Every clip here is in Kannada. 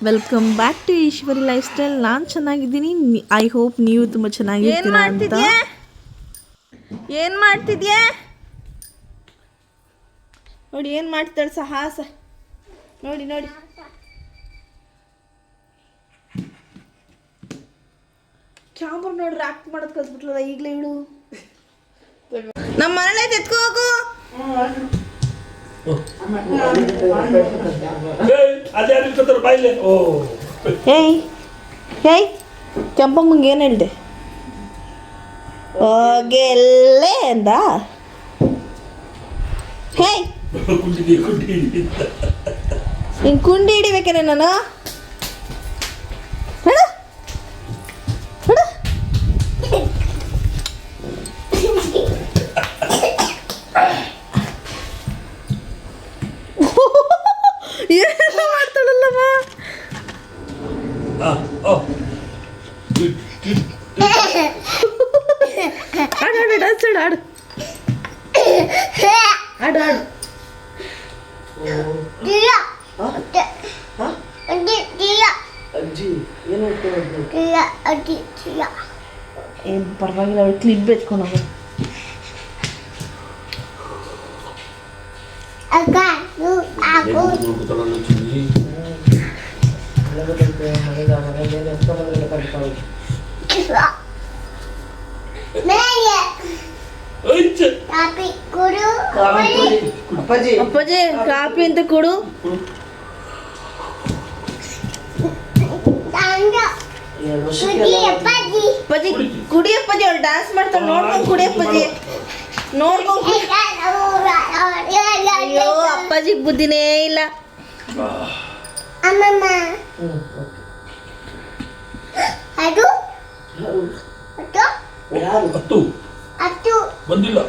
Welcome back to Eshwari life style. ನಾನು ಚೆನ್ನಾಗಿದ್ದೀನಿ. ಐ ಹೋಪ್ ನೀವು ತುಂಬ ಚೆನ್ನಾಗಿರ್ತೀರಾ ಅಂತ. ಏನು ಮಾಡ್ತಿದ್ಯಾ ನೋಡಿ, ಏನು ಮಾಡ್ತಾಳೆ ಸಾಹಸ ನೋಡಿ ನೋಡಿ. ಕ್ಯಾಮ್ರಾ ನೋಡ್ರಿ ಆಕ್ಟ್ ಮಾಡೋದು ಕಲ್ಸ್ಬಿಟ್ಲಲ್ಲ ಈಗಲೇ ಇವಳು. ನಮ್ಮ ಮನೇಲೆ ತೆತ್ಕೋ ಹೋಗು. ಏಯ್ ಏಯ್ ಕೆಂಪಮ್ಮಂಗೆ ಏನು ಹೇಳ್ದೆ? ಹೋಗೆಲ್ಲೇ ಅಂದ. ಹೇಯ್ ನೀನು ಕುಂಡಿ ಹಿಡಿಬೇಕೇನೆ ನಾನು? ಹೇಳು ಹೇಳು. ಏನು ಮಾಡ್ತಾಳಲ್ಲಮ್ಮ. ಆಡು ಆಡು ಡ್ಯಾನ್ಸ್ ಆಡು ಆಡು ಆಡು ಆಡು. ಏನು ಪರವಾಗಿಲ್ಲ, ಅವಳು ಕ್ಲಿಪ್ ಎತ್ಕೊಂಡು ಹೋಗು. ಅಪ್ಪಾಜಿ ಕಾಪಿ ಅಂತ ಕೊಡು. ಅಪ್ಪಾಜಿ ಕುಡಿ ಅಪ್ಪಾಜಿ. ಅವಳು ಡ್ಯಾನ್ಸ್ ಮಾಡ್ತಾಳೆ ನೋಡ್ಕೊಂಡು ಕುಡಿ ಅಪ್ಪಾಜಿ. ನೋಡ್ಕೊಂಡು ಅಯ್ಯೋ ಅಪ್ಪಾಜಿಗೆ ಬುದ್ಧಿನೇ ಇಲ್ಲ. ಬಂದಿಲ್ಲ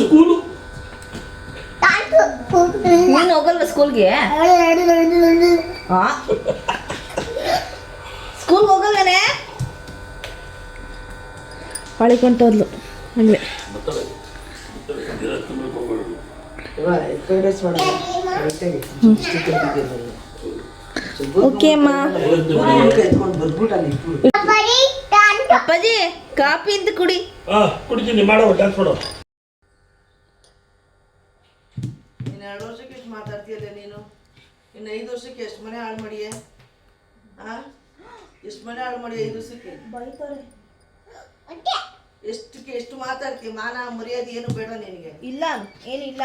ಸ್ಕೂಲು. ನೀನು ಹೋಗಲ್ವ ಸ್ಕೂಲ್ಗೆ? ಸ್ಕೂಲ್ ಹೋಗಲ್ವೇನೆ? ಪಳಿಕೊಂಟೋದ್ಲು ಹಂಗೆ. ಓಕೆ ಅಮ್ಮ. ಅಪ್ಪಾಜಿ ಕಾಫಿ ಅಂತ ಕುಡಿ. ಕುಡಿತೀನಿ. ಮಾಡೋ ಡ್ಯಾನ್ಸ್ ಮಾಡೋ. ಇನ್ನು 2 ವರ್ಷಕ್ಕೆ ಎಷ್ಟು ಮಾತಾಡ್ತೀಯಲ್ಲ ನೀನು? ಇನ್ನು 5 ವರ್ಷಕ್ಕೆ ಎಷ್ಟು ಮನೆ ಹಾಳು ಮಾಡಿಯೇ? ಎಷ್ಟು ಮನೆ ಹಾಳು ಮಾಡಿ 5 ವರ್ಷಕ್ಕೆ? ಎಷ್ಟು ಮಾತಾಡ್ತೀಯ? ಮಾನ ಮರ್ಯಾದೆ ಏನು ಬೇಡ ನಿನಗೆ? ಇಲ್ಲ ಏನು ಇಲ್ಲ.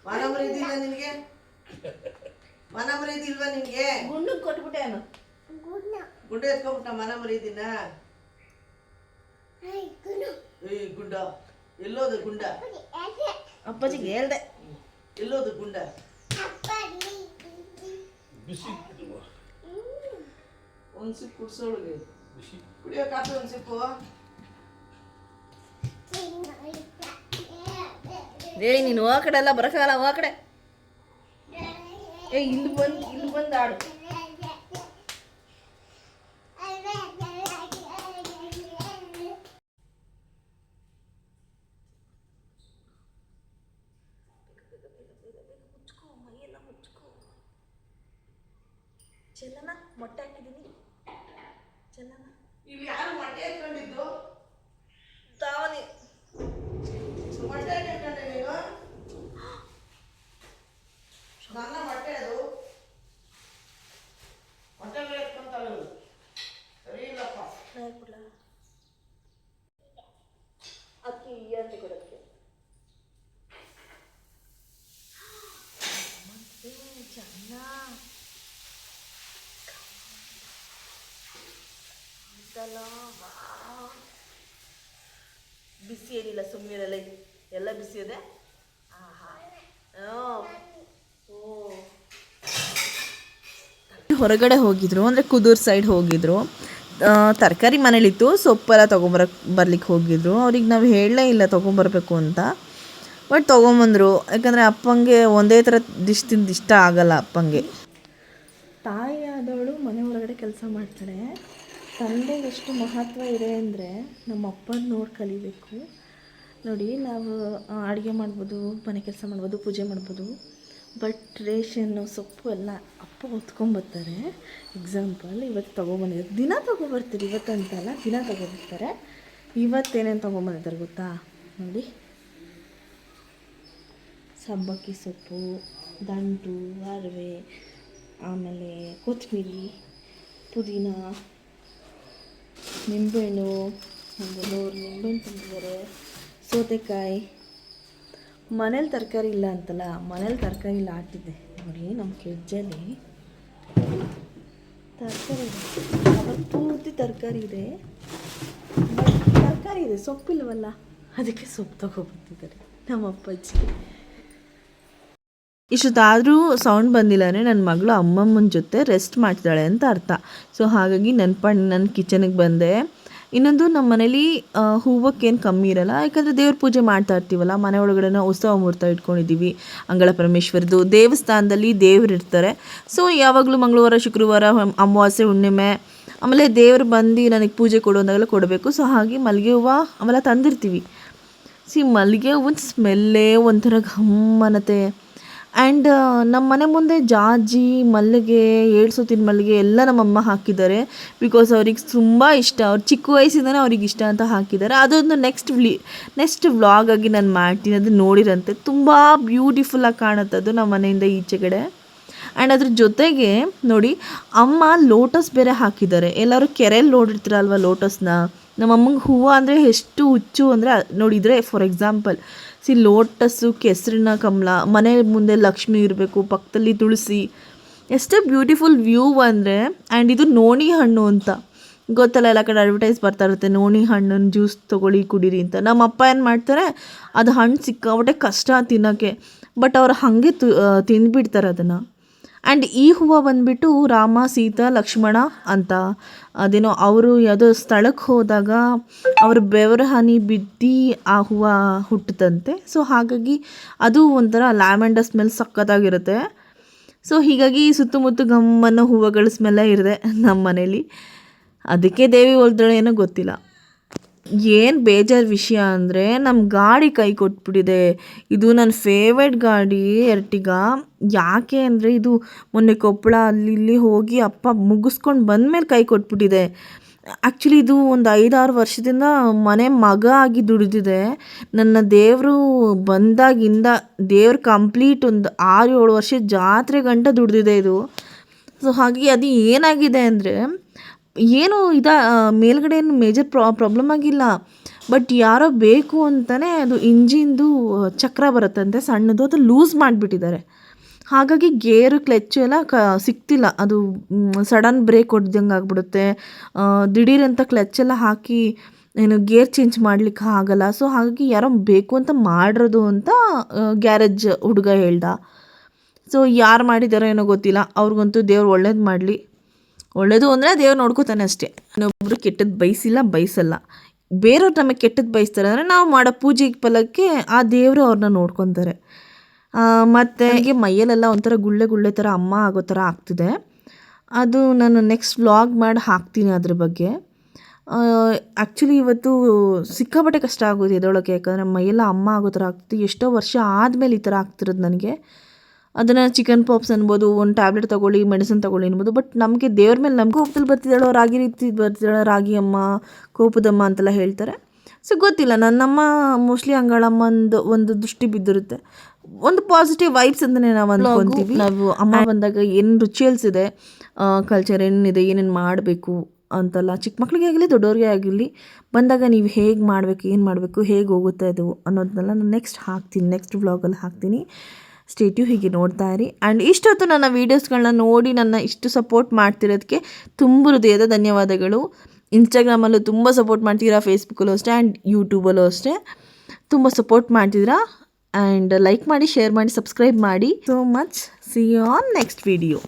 ಮಾನ ಮರ್ಯಾದೆ ಇಲ್ಲ ನಿನಗೆ? ಮಾನ ಮರ್ಯಾದೆ ಇಲ್ವಾ ನಿನಗೆ? ಗುಂಡು ಕೊಟ್ಬಿಟ್ಟೆ ನಾನು. ಗುಂಡ ಎತ್ಕೊಂಡ್ಬಿಟ್ಟ ಮಾನ ಮರ್ಯಾದಿನ? ಏಯ್ ಗುಂಡ ಎಲ್ಲೋದು ಗುಂಡ? ಅಪ್ಪಾಜಿಗೆ ಹೇಳ್ದೆ. ಎಲ್ಲೋದು ಗುಂಡ? ಒಂದು ಸಿಪ್ಪು ಕುಡ್ಸೋಳಿಗೆ ಕುಡಿಯೋ ಕಾಫಿ ಒಂದು ಸಿಪ್ಪು. ಏಯ್ ನೀನು ಆ ಕಡೆ ಎಲ್ಲ ಬರೋಕ್ಕಾಗಲ್ಲ, ಆ ಕಡೆ. ಏಯ್ ಇಲ್ಲಿ ಬಂದು ಆಡು. ಚೆಲ್ಲನ ಮೊಟ್ಟೆ ಹಾಕಿದ್ದೀನಿ. ಚೆಲ್ಲನ ಇಲ್ಲಿ ಯಾರು ಮೊಟ್ಟೆ ಎತ್ಕೊಂಡಿದ್ದು? ತಾವನಿ ಮೊಟ್ಟೆ ಎತ್ಕೊಂಡೆ ನೀನು? ನನ್ನ ಮೊಟ್ಟೆ ಅದು. ಮೊಟ್ಟೆ ಎತ್ಕೊಂತಾಳೆ ಸರಿ ಇಲ್ಲಪ್ಪ. ಹಾಕ್ಬಿಡ್ಲ ಅಕ್ಕಿ ಅಂತ ಕೊಡೋಕ್ಕೆ. ಚೆನ್ನ ಬಿಸಿ ಏನಿಲ್ಲ, ಸುಮ್ಮನಿರಲ್ಲ, ಎಲ್ಲ ಬಿಸಿ ಇದೆ. ಹೊರಗಡೆ ಹೋಗಿದ್ರು, ಅಂದರೆ ಕುದೂರು ಸೈಡ್ ಹೋಗಿದ್ರು. ತರಕಾರಿ ಮನೇಲಿತ್ತು, ಸೊಪ್ಪೆಲ್ಲ ಬರ್ಲಿಕ್ಕೆ ಹೋಗಿದ್ರು. ಅವ್ರಿಗೆ ನಾವು ಹೇಳಲೇ ಇಲ್ಲ ತೊಗೊಂಬರ್ಬೇಕು ಅಂತ. ಬಟ್ ತೊಗೊಂಬಂದರು. ಯಾಕಂದರೆ ಅಪ್ಪಂಗೆ ಒಂದೇ ಥರ ಡಿಶ್ ತಿಂದು ಇಷ್ಟ ಆಗಲ್ಲ ಅಪ್ಪಂಗೆ. ತಾಯಿ ಆದವಳು ಮನೆ ಒಳಗಡೆ ಕೆಲಸ ಮಾಡ್ತಾಳೆ. ತಂದೆಗೆ ಎಷ್ಟು ಮಹತ್ವ ಇದೆ ಅಂದರೆ ನಮ್ಮ ಅಪ್ಪನ ನೋಡಿ ಕಲಿಬೇಕು. ನೋಡಿ, ನಾವು ಅಡುಗೆ ಮಾಡ್ಬೋದು, ಮನೆ ಕೆಲಸ ಮಾಡ್ಬೋದು, ಪೂಜೆ ಮಾಡ್ಬೋದು. ಬಟ್ ರೇಷನ್ನು ಸೊಪ್ಪು ಎಲ್ಲ ಅಪ್ಪ ಹೊತ್ಕೊಂಬರ್ತಾರೆ. ಎಕ್ಸಾಂಪಲ್ ಇವತ್ತು ತೊಗೊಬಂದಿದ್ದಾರೆ, ದಿನ ತೊಗೊಬರ್ತೀರಿ, ಇವತ್ತಂತಲ್ಲ ದಿನ ತೊಗೊಬರ್ತಾರೆ. ಇವತ್ತೇನೇನು ತೊಗೊಂಬಂದಿದ್ದಾರೆ ಗೊತ್ತಾ ನೋಡಿ, ಸಬ್ಬಕ್ಕಿ ಸೊಪ್ಪು, ದಂಟು, ಅರಿವೆ, ಆಮೇಲೆ ಕೊತ್ತಂಬರಿ, ಪುದೀನ, ನಿಂಬೆಹಣ್ಣು, ಒಂದು 100 ನಿಂಬೆಹಣ್ಣು ತಂದಿದ್ದಾರೆ, ಸೌತೆಕಾಯಿ. ಮನೇಲಿ ತರಕಾರಿ ಇಲ್ಲ ಅಂತಲ್ಲ, ಮನೇಲಿ ತರಕಾರಿ ಇಲ್ಲ ಆಟಿದೆ ನೋಡಿ. ನಮ್ಮ ಫ್ರಿಜ್ಜಲ್ಲಿ ತರಕಾರಿ ಇದೆ, ಅವತ್ತು ಪೂರ್ತಿ ತರಕಾರಿ ಇದೆ, ತರಕಾರಿ ಇದೆ, ಸೊಪ್ಪಿಲ್ವಲ್ಲ, ಅದಕ್ಕೆ ಸೊಪ್ಪು ತೊಗೊಬರ್ತಿದ್ದಾರೆ ನಮ್ಮ ಅಪ್ಪಾಜಿ. ಇಷ್ಟೊತ್ತಾದರೂ ಸೌಂಡ್ ಬಂದಿಲ್ಲ ಅಂದರೆ ನನ್ನ ಮಗಳು ಅಮ್ಮಮ್ಮನ ಜೊತೆ ರೆಸ್ಟ್ ಮಾಡ್ತಿದ್ದಾಳೆ ಅಂತ ಅರ್ಥ. ಸೊ ಹಾಗಾಗಿ ನನ್ನ ಕಿಚನಿಗೆ ಬಂದೆ. ಇನ್ನೊಂದು ನಮ್ಮ ಮನೇಲಿ ಹೂವಕ್ಕೇನು ಕಮ್ಮಿ ಇರಲ್ಲ, ಯಾಕಂದರೆ ದೇವ್ರ ಪೂಜೆ ಮಾಡ್ತಾ ಇರ್ತೀವಲ್ಲ, ಮನೆ ಒಳಗಡೆ ಉತ್ಸವ ಮುಹೂರ್ತ ಇಟ್ಕೊಂಡಿದ್ದೀವಿ. ಅಂಗಳ ಪರಮೇಶ್ವರದು ದೇವಸ್ಥಾನದಲ್ಲಿ ದೇವ್ರು ಇರ್ತಾರೆ. ಸೊ ಯಾವಾಗಲೂ ಮಂಗಳವಾರ, ಶುಕ್ರವಾರ, ಅಮಾವಾಸ್ಯೆ, ಹುಣ್ಣಿಮೆ, ಆಮೇಲೆ ದೇವ್ರು ಬಂದು ನನಗೆ ಪೂಜೆ ಕೊಡು ಅಂದಾಗೆಲ್ಲ ಕೊಡಬೇಕು. ಸೊ ಹಾಗೆ ಮಲ್ಲಿಗೆ ಹೂವು ಅವೆಲ್ಲ ತಂದಿರ್ತೀವಿ. ಮಲ್ಲಿಗೆ ಹೂವಿನ ಸ್ಮೆಲ್ಲೇ ಒಂಥರ ಘಮ್ಮನತೆ. ಆ್ಯಂಡ್ ನಮ್ಮ ಮನೆ ಮುಂದೆ ಜಾಜಿ, ಮಲ್ಲಿಗೆ, 7 ಸುತ್ತಿನ ಮಲ್ಲಿಗೆ ಎಲ್ಲ ನಮ್ಮಮ್ಮ ಹಾಕಿದ್ದಾರೆ. ಬಿಕಾಸ್ ಅವ್ರಿಗೆ ತುಂಬ ಇಷ್ಟ, ಅವ್ರು ಚಿಕ್ಕ ವಯಸ್ಸಿಂದನೇ ಅವ್ರಿಗೆ ಇಷ್ಟ ಅಂತ ಹಾಕಿದ್ದಾರೆ. ಅದೊಂದು ನೆಕ್ಸ್ಟ್ ವ್ಲಾಗಾಗಿ ನಾನು ಮಾಡ್ತೀನಿ, ಅದು ನೋಡಿರಂತೆ. ತುಂಬ ಬ್ಯೂಟಿಫುಲ್ಲಾಗಿ ಕಾಣುತ್ತೆ ಅದು ನಮ್ಮ ಮನೆಯಿಂದ ಈಚೆಗಡೆ. ಆ್ಯಂಡ್ ಅದ್ರ ಜೊತೆಗೆ ನೋಡಿ, ಅಮ್ಮ ಲೋಟಸ್ ಬೇರೆ ಹಾಕಿದ್ದಾರೆ. ಎಲ್ಲರೂ ಕೆರೆಯಲ್ಲಿ ನೋಡಿರ್ತೀರಲ್ವ ಲೋಟಸ್ನ. ನಮ್ಮಮ್ಮಂಗೆ ಹೂವು ಅಂದರೆ ಎಷ್ಟು ಹುಚ್ಚು ಅಂದರೆ ನೋಡಿದರೆ, ಫಾರ್ ಎಕ್ಸಾಂಪಲ್ ಲೋಟಸ್ಸು, ಕೆಸರಿನ ಕಮಲ, ಮನೆ ಮುಂದೆ ಲಕ್ಷ್ಮಿ ಇರಬೇಕು, ಪಕ್ಕದಲ್ಲಿ ತುಳಸಿ, ಎಷ್ಟು ಬ್ಯೂಟಿಫುಲ್ ವ್ಯೂ ಅಂದರೆ. ಆ್ಯಂಡ್ ಇದು ನೋಣಿ ಹಣ್ಣು ಅಂತ ಗೊತ್ತಲ್ಲ, ಎಲ್ಲ ಕಡೆ ಅಡ್ವರ್ಟೈಸ್ ಬರ್ತಾ ಇರುತ್ತೆ, ನೋಣಿ ಹಣ್ಣನ್ನು ಜ್ಯೂಸ್ ತೊಗೊಳ್ಳಿ ಕುಡೀರಿ ಅಂತ. ನಮ್ಮ ಅಪ್ಪ ಏನು ಮಾಡ್ತಾರೆ, ಅದು ಹಣ್ಣು ಸಿಕ್ಕಾಬಿಟ್ಟೆ ಕಷ್ಟ ತಿನ್ನೋಕ್ಕೆ, ಬಟ್ ಅವ್ರು ಹಾಗೆ ತಿಂದುಬಿಡ್ತಾರೆ ಅದನ್ನು. ಆ್ಯಂಡ್ ಈ ಹೂವು ಬಂದುಬಿಟ್ಟು ರಾಮ, ಸೀತಾ, ಲಕ್ಷ್ಮಣ ಅಂತ, ಅದೇನೋ ಅವರು ಯಾವುದೋ ಸ್ಥಳಕ್ಕೆ ಹೋದಾಗ ಅವ್ರ ಬೆವರ ಹನಿ ಬಿದ್ದು ಆ ಹೂವು ಹುಟ್ಟುತ್ತಂತೆ. ಸೊ ಹಾಗಾಗಿ ಅದು ಒಂಥರ ಲ್ಯಾವೆಂಡರ್ ಸ್ಮೆಲ್ ಸಖತ್ತಾಗಿರುತ್ತೆ. ಸೊ ಹೀಗಾಗಿ ಸುತ್ತಮುತ್ತ ಗಮ್ಮನ್ನೋ ಹೂವುಗಳ ಸ್ಮೆಲ್ಲೇ ಇರುತ್ತೆ ನಮ್ಮ ಮನೇಲಿ. ಅದಕ್ಕೆ ದೇವಿ ಒಲ್ದಳೆ ಏನೋ ಗೊತ್ತಿಲ್ಲ. ಏನು ಬೇಜಾರು ವಿಷಯ ಅಂದರೆ ನಮ್ಮ ಗಾಡಿ ಕೈ ಕೊಟ್ಬಿಟ್ಟಿದೆ. ಇದು ನನ್ನ ಫೇವ್ರೇಟ್ ಗಾಡಿ ಎರ್ಟಿಗಾ. ಯಾಕೆ ಅಂದರೆ ಇದು ಮೊನ್ನೆ ಕೊಪ್ಪಳ ಅಲ್ಲಿ ಇಲ್ಲಿ ಹೋಗಿ ಅಪ್ಪ ಮುಗಿಸ್ಕೊಂಡು ಬಂದಮೇಲೆ ಕೈ ಕೊಟ್ಬಿಟ್ಟಿದೆ. ಆ್ಯಕ್ಚುಲಿ ಇದು ಒಂದು 5-6 ವರ್ಷದಿಂದ ಮನೆ ಮಗ ಆಗಿ ದುಡಿದಿದೆ. ನನ್ನ ದೇವರು ಬಂದಾಗಿಂದ ದೇವ್ರು ಕಂಪ್ಲೀಟ್ ಒಂದು 6-7 ವರ್ಷ ಜಾತ್ರೆ ಗಂಟ ದುಡಿದಿದೆ ಇದು. ಸೊ ಹಾಗಾಗಿ ಅದು ಏನಾಗಿದೆ ಅಂದರೆ, ಏನು ಮೇಲ್ಗಡೆ ಏನು ಮೇಜರ್ ಪ್ರಾಬ್ಲಮ್ ಆಗಿಲ್ಲ, ಬಟ್ ಯಾರೋ ಬೇಕು ಅಂತಲೇ ಅದು ಇಂಜಿನ್ದು ಚಕ್ರ ಬರುತ್ತಂತೆ ಸಣ್ಣದು, ಅದು ಲೂಸ್ ಮಾಡಿಬಿಟ್ಟಿದ್ದಾರೆ. ಹಾಗಾಗಿ ಗೇರು, ಕ್ಲಚ್ಚು ಎಲ್ಲ ಸಿಗ್ತಿಲ್ಲ. ಅದು ಸಡನ್ ಬ್ರೇಕ್ ಹೊಡೆದಂಗೆ ಆಗಿಬಿಡುತ್ತೆ. ದಿಢೀರಂತ ಕ್ಲಚ್ಚೆಲ್ಲ ಹಾಕಿ ಗೇರ್ ಚೇಂಜ್ ಮಾಡಲಿಕ್ಕೆ ಆಗಲ್ಲ. ಸೊ ಹಾಗಾಗಿ ಯಾರೋ ಬೇಕು ಅಂತ ಮಾಡಿರೋದು ಅಂತ ಗ್ಯಾರೇಜ್ ಹುಡುಗ ಹೇಳ್ದ. ಸೊ ಯಾರು ಮಾಡಿದಾರೋ ಏನೋ ಗೊತ್ತಿಲ್ಲ. ಅವ್ರಿಗಂತೂ ದೇವ್ರು ಒಳ್ಳೇದು ಮಾಡಲಿ. ಒಳ್ಳೇದು ಅಂದರೆ ದೇವ್ರು ನೋಡ್ಕೋತಾನೆ ಅಷ್ಟೇ. ಇನ್ನೊಬ್ಬರು ಕೆಟ್ಟದ್ದು ಬಯಸಲ್ಲ. ಬೇರೆಯವ್ರು ನಮಗೆ ಕೆಟ್ಟದ್ದು ಬಯಸ್ತಾರೆ ಅಂದರೆ ನಾವು ಮಾಡೋ ಪೂಜೆ ಫಲಕ್ಕೆ ಆ ದೇವರು ಅವ್ರನ್ನ ನೋಡ್ಕೊತಾರೆ. ಮತ್ತು ನನಗೆ ಮೈಯಲ್ಲೆಲ್ಲ ಒಂಥರ ಗುಳ್ಳೆ ಥರ ಅಮ್ಮ ಆಗೋ ಥರ ಆಗ್ತಿದೆ. ಅದು ನಾನು ನೆಕ್ಸ್ಟ್ ವ್ಲಾಗ್ ಮಾಡಿ ಹಾಕ್ತೀನಿ ಅದ್ರ ಬಗ್ಗೆ. ಆ್ಯಕ್ಚುಲಿ ಇವತ್ತು ಸಿಕ್ಕಾಪಟ್ಟೆ ಕಷ್ಟ ಆಗೋದು ಎದೊಳಕ್ಕೆ, ಯಾಕಂದರೆ ಮೈಯೆಲ್ಲ ಅಮ್ಮ ಆಗೋ ಥರ ಆಗ್ತಿದೆ. ಎಷ್ಟೋ ವರ್ಷ ಆದಮೇಲೆ ಈ ಥರ ಆಗ್ತಿರೋದು ನನಗೆ. ಅದನ್ನು ಚಿಕನ್ ಪಾಕ್ಸ್ ಅನ್ಬೋದು, ಒಂದು ಟ್ಯಾಬ್ಲೆಟ್ ತೊಗೊಳ್ಳಿ, ಮೆಡಿಸಿನ್ ತೊಗೊಳ್ಳಿ ಅನ್ಬೋದು. ಬಟ್ ನಮಗೆ ದೇವ್ರ ಮೇಲೆ ನಮ್ಗೆ ಕೋಪದಲ್ಲಿ ಬರ್ತಿದ್ದಾಳೋ, ರಾಗಿ ರೀತಿ ಬರ್ತಿದ್ದಾಳೋ, ರಾಗಿ ಅಮ್ಮ, ಕೋಪದಮ್ಮ ಅಂತೆಲ್ಲ ಹೇಳ್ತಾರೆ. ಸೊ ಗೊತ್ತಿಲ್ಲ, ನನ್ನಮ್ಮ ಮೋಸ್ಟ್ಲಿ ಅಂಗಳಮ್ಮಂದು ಒಂದು ದೃಷ್ಟಿ ಬಿದ್ದಿರುತ್ತೆ. ಒಂದು ಪಾಸಿಟಿವ್ ವೈಬ್ಸ್ ಅಂತಲೇ ನಾವು ಅಂದ್ಕೊತೀವಿ. ನಾವು ಅಮ್ಮ ಬಂದಾಗ ಏನು ರಿಚುವಲ್ಸ್ ಇದೆ, ಕಲ್ಚರ್ ಏನಿದೆ, ಏನೇನು ಮಾಡಬೇಕು ಅಂತೆಲ್ಲ, ಚಿಕ್ಕ ಮಕ್ಕಳಿಗೆ ಆಗಲಿ ದೊಡ್ಡವ್ರಿಗೆ ಆಗಿರಲಿ, ಬಂದಾಗ ನೀವು ಹೇಗೆ ಮಾಡಬೇಕು, ಏನು ಮಾಡಬೇಕು, ಹೇಗೆ ಹೋಗುತ್ತೆ ಅದು ಅನ್ನೋದನ್ನೆಲ್ಲ ನಾನು ನೆಕ್ಸ್ಟ್ ವ್ಲಾಗಲ್ಲಿ ಹಾಕ್ತೀನಿ. ಸ್ಟೇಟ್ಯೂ ಹೀಗೆ ನೋಡ್ತಾ ಇರಿ. ಆ್ಯಂಡ್ ಇಷ್ಟೊತ್ತು ನನ್ನ ವೀಡಿಯೋಸ್ಗಳನ್ನ ನೋಡಿ ನನ್ನ ಇಷ್ಟು ಸಪೋರ್ಟ್ ಮಾಡ್ತಿರೋದಕ್ಕೆ ತುಂಬ ಹೃದಯದ ಧನ್ಯವಾದಗಳು. ಇನ್ಸ್ಟಾಗ್ರಾಮಲ್ಲೂ ತುಂಬ ಸಪೋರ್ಟ್ ಮಾಡ್ತಿದ್ದೀರಾ, ಫೇಸ್ಬುಕ್ಕಲ್ಲೂ ಅಷ್ಟೇ, ಆ್ಯಂಡ್ ಯೂಟ್ಯೂಬಲ್ಲೂ ಅಷ್ಟೇ ತುಂಬ ಸಪೋರ್ಟ್ ಮಾಡ್ತಿದ್ದೀರಾ. ಆ್ಯಂಡ್ ಲೈಕ್ ಮಾಡಿ, ಶೇರ್ ಮಾಡಿ, ಸಬ್ಸ್ಕ್ರೈಬ್ ಮಾಡಿ. So much. See you on next video.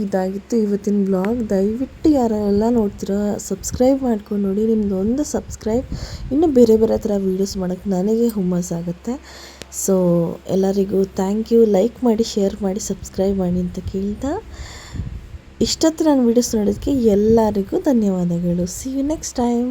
ಇದಾಗಿತ್ತು ಇವತ್ತಿನ ಬ್ಲಾಗ್. ದಯವಿಟ್ಟು ಯಾರೆಲ್ಲ ನೋಡ್ತೀರಾ ಸಬ್ಸ್ಕ್ರೈಬ್ ಮಾಡ್ಕೊಂಡು ನೋಡಿ. ನಿಮ್ಮದು ಒಂದು ಸಬ್ಸ್ಕ್ರೈಬ್ ಇನ್ನೂ ಬೇರೆ ಬೇರೆ ಥರ ವೀಡಿಯೋಸ್ ಮಾಡೋಕ್ಕೆ ನನಗೆ ಹುಮ್ಮಸ್ಸಾಗುತ್ತೆ. ಸೊ ಎಲ್ಲರಿಗೂ ಥ್ಯಾಂಕ್ ಯು. ಲೈಕ್ ಮಾಡಿ, ಶೇರ್ ಮಾಡಿ, ಸಬ್ಸ್ಕ್ರೈಬ್ ಮಾಡಿ ಅಂತ ಕೇಳ್ತಾ ಇಷ್ಟೊತ್ತು ನಾನು ವೀಡಿಯೋಸ್ ನೋಡೋದಕ್ಕೆ ಎಲ್ಲರಿಗೂ ಧನ್ಯವಾದಗಳು. See you next time.